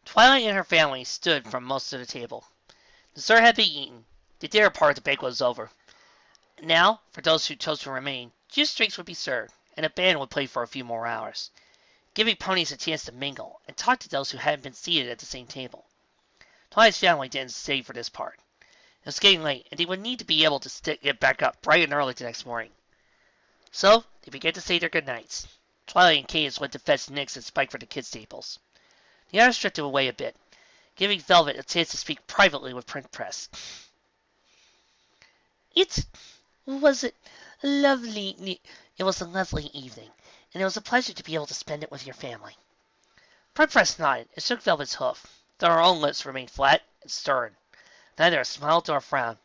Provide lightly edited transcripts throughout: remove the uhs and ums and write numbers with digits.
Twilight and her family stood for most of the table. Dessert had been eaten. The dinner part of the banquet was over. Now, for those who chose to remain, juice drinks would be served, and a band would play for a few more hours, giving ponies a chance to mingle and talk to those who hadn't been seated at the same table. Twilight's family didn't stay for this part. It was getting late, and they would need to be able to get back up bright and early the next morning. So, they began to say their goodnights. Twilight and Cadence went to fetch Nyx and Spike for the kids' tables. The others drifted away a bit, giving Velvet a chance to speak privately with Press. It was a lovely evening, and it was a pleasure to be able to spend it with your family. Press nodded and shook Velvet's hoof, though her own lips remained flat and stern, neither a smile nor a frown.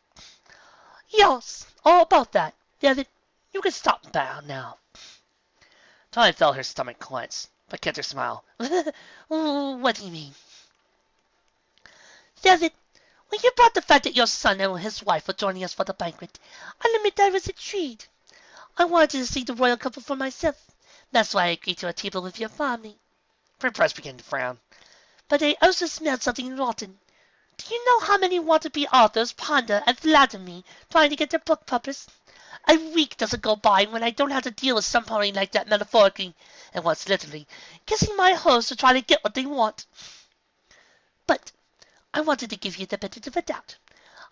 Yes, all about that. Velvet, you can stop now. Twilight felt her stomach clench, but kept her smile. What do you mean? Velvet, when you brought the fact that your son and his wife were joining us for the banquet, I'll admit I was intrigued. I wanted to see the royal couple for myself. That's why I agreed to a table with your family. Press began to frown. But I also smelled something rotten. Do you know how many want-to-be authors ponder and flatter me, trying to get their book published? A week doesn't go by when I don't have to deal with somebody like that metaphorically, and once literally, kissing my hose to try to get what they want. But I wanted to give you the benefit of a doubt.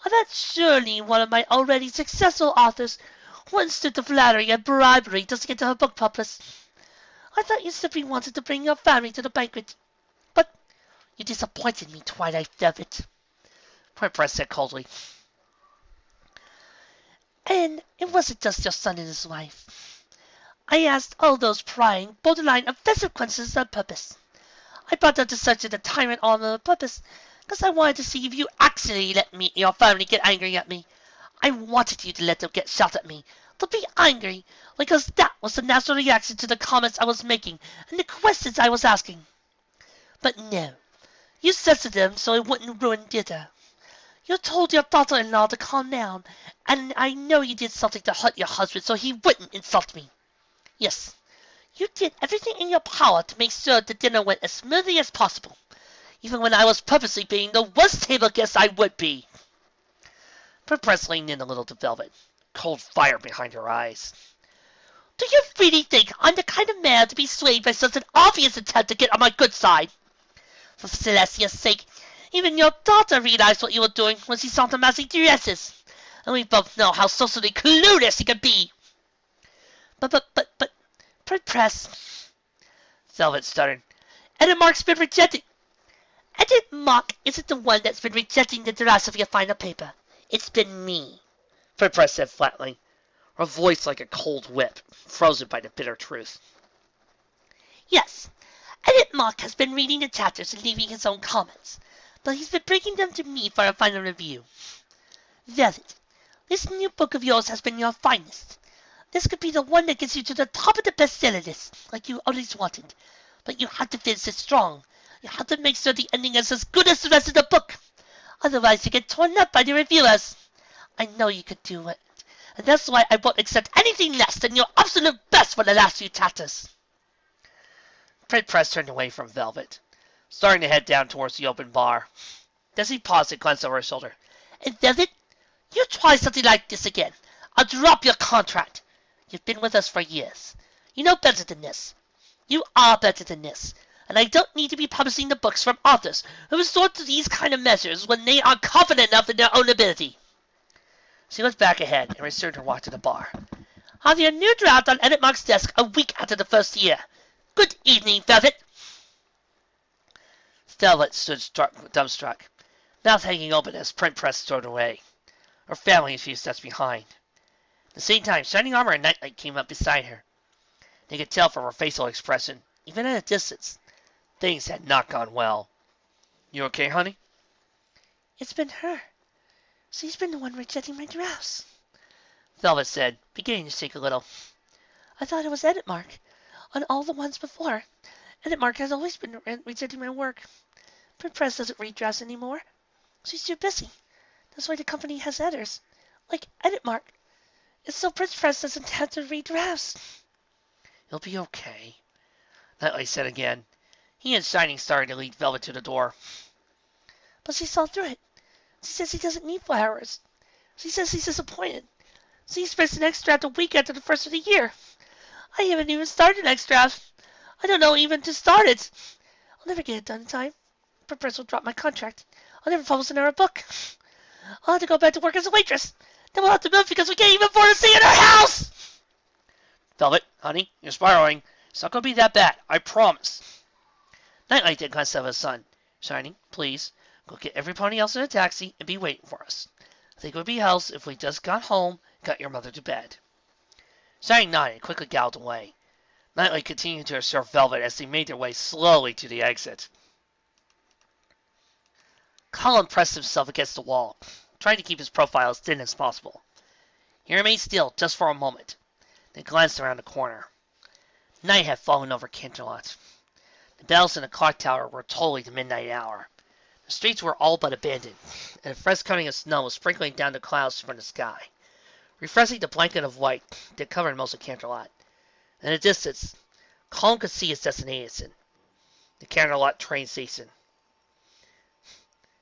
I thought surely one of my already successful authors wouldn't stoop to flattery and bribery just to get her book published. I thought you simply wanted to bring your family to the banquet. But you disappointed me, Twilight Velvet, Press said coldly. And it wasn't just your son and his wife. I asked all those prying, borderline offensive questions on purpose. I brought them to such a tyrant on purpose, because I wanted to see if you actually let your family get angry at me. I wanted you to let them get shot at me, to be angry, because that was the natural reaction to the comments I was making and the questions I was asking. But no, you censored them so it wouldn't ruin dinner. You told your daughter-in-law to calm down, and I know you did something to hurt your husband so he wouldn't insult me. Yes, you did everything in your power to make sure the dinner went as smoothly as possible, even when I was purposely being the worst table guest I would be. Press leaned in a little to Velvet, cold fire behind her eyes. Do you really think I'm the kind of man to be swayed by such an obvious attempt to get on my good side? For Celestia's sake, even your daughter realized what you were doing when she saw the matching dresses, and we both know how socially clueless she can be. But, Press, Velvet stuttered. Edit Mark's been rejected. Edit Mark isn't the one that's been rejecting the drafts of your final paper. It's been me, Press said flatly, her voice like a cold whip, frozen by the bitter truth. Yes, Edit Mark has been reading the chapters and leaving his own comments, but he's been bringing them to me for a final review. Velvet, this new book of yours has been your finest. This could be the one that gets you to the top of the bestseller list, like you always wanted. But you have to finish it strong. You have to make sure the ending is as good as the rest of the book. Otherwise you get torn up by the reviewers. I know you could do it, and that's why I won't accept anything less than your absolute best for the last few chapters. Press turned away from Velvet, starting to head down towards the open bar. Then he paused and glanced over his shoulder. And Velvet, you try something like this again, I'll drop your contract. You've been with us for years. You know better than this. You are better than this. And I don't need to be publishing the books from authors who resort to these kind of measures when they are confident enough in their own ability. She looked back ahead and resumed her walk to the bar. Have your new draft on Edit Mark's desk a week after the first year. Good evening, Velvet. Velvet stood dumbstruck, mouth hanging open as Press strode away, her family a few steps behind. At the same time, Shining Armor and Nightlight came up beside her. They could tell from her facial expression, even at a distance, things had not gone well. You okay, honey? It's been her. She's been the one rejecting my drafts, Velvet said, beginning to shake a little. I thought it was Edit Mark. On all the ones before, Edit Mark has always been rejecting my work. Press doesn't read drafts anymore. She's too busy. That's why the company has editors, like Edit Mark. It's so Press doesn't have to read drafts. You'll be okay, Nightlight said again, He and Shining started to lead Velvet to the door. But she saw through it. She says he doesn't need flowers. She says he's disappointed. So he expects the next draft a week after the first of the year. I haven't even started the next draft. I don't know even to start it. I'll never get it done in time. Press will drop my contract. I'll never publish another book. I'll have to go back to work as a waitress. Then we'll have to move because we can't even afford to stay in our house. Velvet, honey, you're spiraling. It's not going to be that bad. I promise. Nightlight didn't glance at his son. Shining, please, go get everybody else in a taxi and be waiting for us. I think it would be helps if we just got home and got your mother to bed. Shining nodded and quickly galloped away. Nightlight continued to observe Velvet as they made their way slowly to the exit. Colin pressed himself against the wall, trying to keep his profile as thin as possible. He remained still just for a moment, then glanced around the corner. Night had fallen over Canterlot. The bells in the clock tower were tolling the midnight hour. The streets were all but abandoned, and a fresh coating of snow was sprinkling down the clouds from the sky, refreshing the blanket of white that covered most of Canterlot. In the distance, Colin could see his destination, the Canterlot train station.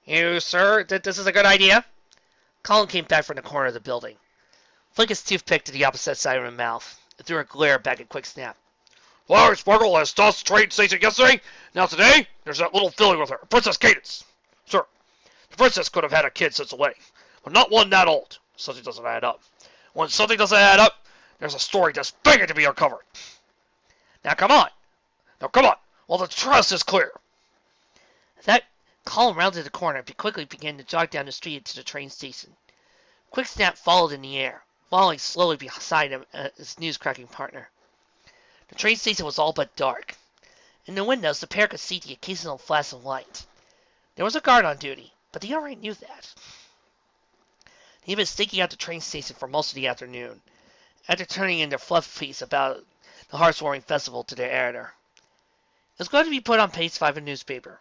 You, sir, that this is a good idea? Colin came back from the corner of the building, flicked his toothpick to the opposite side of his mouth, and threw a glare back at Quick Snap. Larry Sparkle has tossed the train station yesterday. Now today, there's that little filly with her, Princess Cadence. Sir, the princess could have had a kid since the wedding, but not one that old. Something doesn't add up. When something doesn't add up, there's a story that's begging to be uncovered. Now come on. Well, the trust is clear. At that, Colin rounded the corner and quickly began to jog down the street to the train station. Quick Snap followed in the air, following slowly beside him his news-cracking partner. The train station was all but dark. In the windows, the pair could see the occasional flash of light. There was a guard on duty, but they already knew that. He had been staking out the train station for most of the afternoon, after turning in their fluff piece about the Hearth festival to their editor. It was going to be put on page 5 of the newspaper.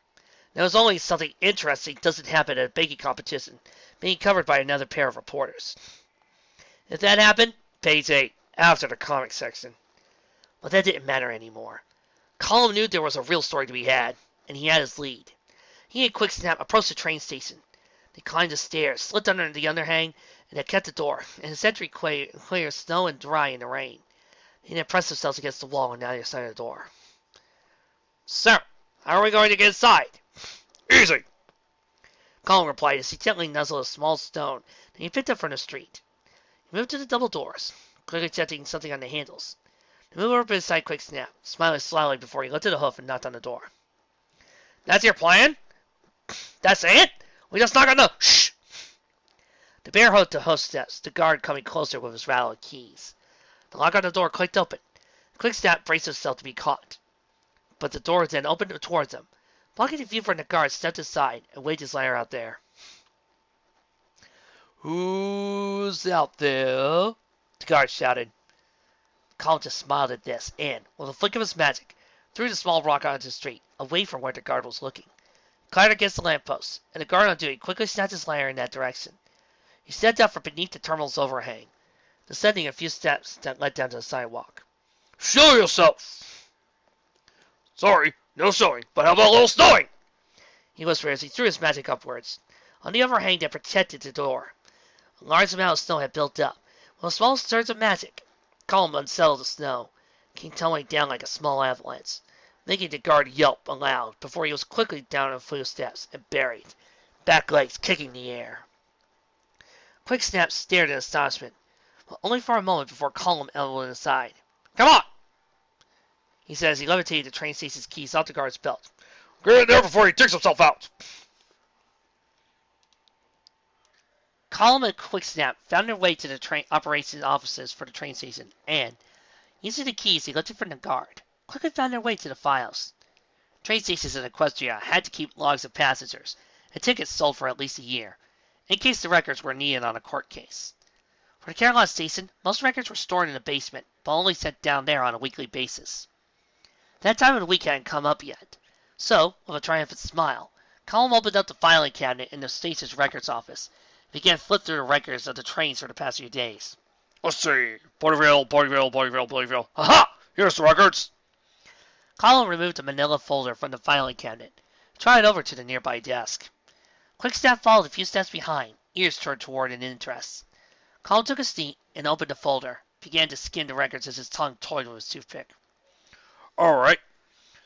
There was only something interesting doesn't happen at a baking competition, being covered by another pair of reporters. If that happened, page 8, after the comic section. But that didn't matter anymore. Colin knew there was a real story to be had, and he had his lead. He and Quick Snap approached the train station. They climbed the stairs, slipped under the underhang, and had kept the door, and his entry clear snow and dry in the rain. They then pressed themselves against the wall on the other side of the door. Sir, how are we going to get inside? Easy, Colin replied as he gently nuzzled a small stone that he picked up from the street. He moved to the double doors, quickly checking something on the handles. He moved over beside Quick Snap, smiling slyly before he lifted a hoof and knocked on the door. That's your plan? That's it? We just knock on the... Shh! The bear held the hoof steps, the guard coming closer with his rattle of keys. The lock on the door clicked open. Quick Snap braced himself to be caught. But the door then opened towards him. Blocking the view from the guard, stepped aside and waved his ladder out there. Who's out there? The guard shouted. Colin just smiled at this and, with a flick of his magic, threw the small rock onto the street, away from where the guard was looking. Clattered against the lamppost, and the guard on duty quickly snatched his ladder in that direction. He stepped out from beneath the terminal's overhang, descending a few steps that led down to the sidewalk. Show yourself! Sorry, no showing, but how about a little snowing? He whispered as he threw his magic upwards. On the overhang that protected the door, a large amount of snow had built up. With a small surge of magic, Colin unsettled the snow, came tumbling down like a small avalanche, making the guard yelp aloud before he was quickly down a few steps and buried, back legs kicking the air. Quick Snap stared in astonishment, but only for a moment before Colin elbowed him aside. Come on! He said as he levitated the train station's keys off the guard's belt. Get in there before he digs himself out! Colin and Quick Snap found their way to the train operations offices for the train station and, using the keys they lifted from the guard, quickly found their way to the files. Train stations in Equestria had to keep logs of passengers and tickets sold for at least a year, in case the records were needed on a court case. For the Canterlot station, most records were stored in the basement, but only sent down there on a weekly basis. That time of the week hadn't come up yet, so, with a triumphant smile, Colin opened up the filing cabinet in the station's records office and began to flip through the records of the trains for the past few days. Let's see. Porterville. Aha! Here's the records. Colin removed a manila folder from the filing cabinet. Tried it over to the nearby desk. Quickstep followed a few steps behind, ears turned toward in interest. Colin took a seat and opened the folder, began to skim the records as his tongue toyed with his toothpick. Alright,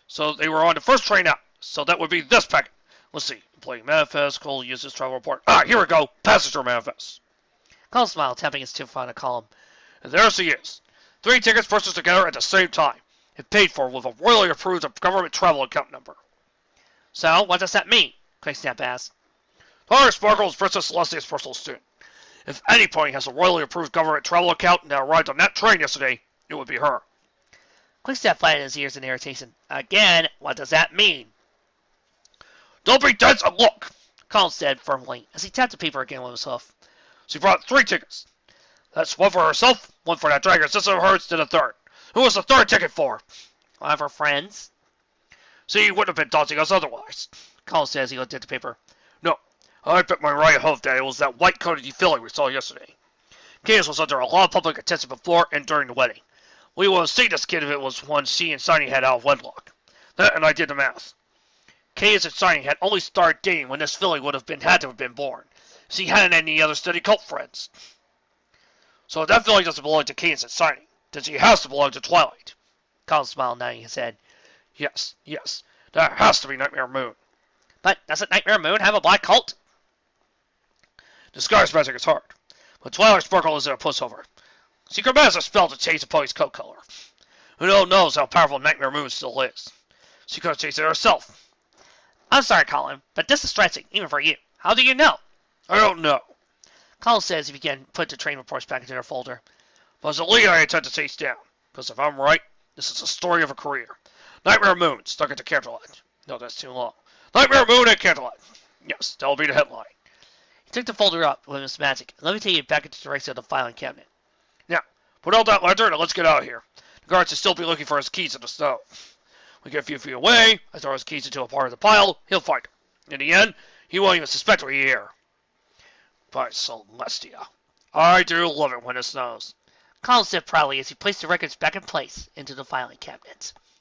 so they were on the first train out, so that would be this packet. Let's see, employee manifest, Cole uses travel report. Here we go, passenger manifest. Colin smiled, tapping his tooth on the column. And there she is. 3 tickets purchased together at the same time, and paid for with a royally approved government travel account number. So, what does that mean? Quickstep asked. Tyler Sparkle is Princess Celestia's personal student. If any pony has a royally approved government travel account that arrived on that train yesterday, it would be her. Quickstep flattened his ears in irritation. Again, what does that mean? Don't be dense and look, Colin said firmly, as he tapped the paper again with his hoof. She brought 3 tickets. That's one for herself, one for that dragon sister of hers, and a third. Who was the third ticket for? One of her friends. See, you wouldn't have been daunting us otherwise, Colin said as he looked at the paper. No, I bet my right hoof that it was that white-coated filly we saw yesterday. Candace was under a lot of public attention before and during the wedding. We would have seen this kid if it was one she and Signy had out of wedlock. That and I did the math. Candace and Signy had only started dating when this filly had to have been born. She hadn't any other steady cult friends. So if that filly doesn't belong to Candace and Signy, then she has to belong to Twilight. Colin smiled, nodding his head. Yes, that has to be Nightmare Moon. But doesn't Nightmare Moon have a black cult? Disguise magic is hard, but Twilight Sparkle isn't a pushover. She commands a spell to change the pony's coat color. Who knows how powerful Nightmare Moon still is. She could have changed it herself. I'm sorry, Colin, but this is stretching, even for you. How do you know? I don't know. Colin said as he began to put the train reports back into their folder. But it's a lead I intend to chase down, because if I'm right, this is the story of a career. Nightmare Moon stuck into Canterlot. No, that's too long. Nightmare Moon and Canterlot. Yes, that'll be the headline. He took the folder up with his magic and levitated it back into the right side of the filing cabinet. Now, put out that lantern and let's get out of here. The guards will still be looking for his keys in the snow. We get a few feet away, I throw his keys into a part of the pile, he'll find them. In the end, he won't even suspect we're here. By Celestia. I do love it when it snows. Colin said proudly as he placed the records back in place into the filing cabinet.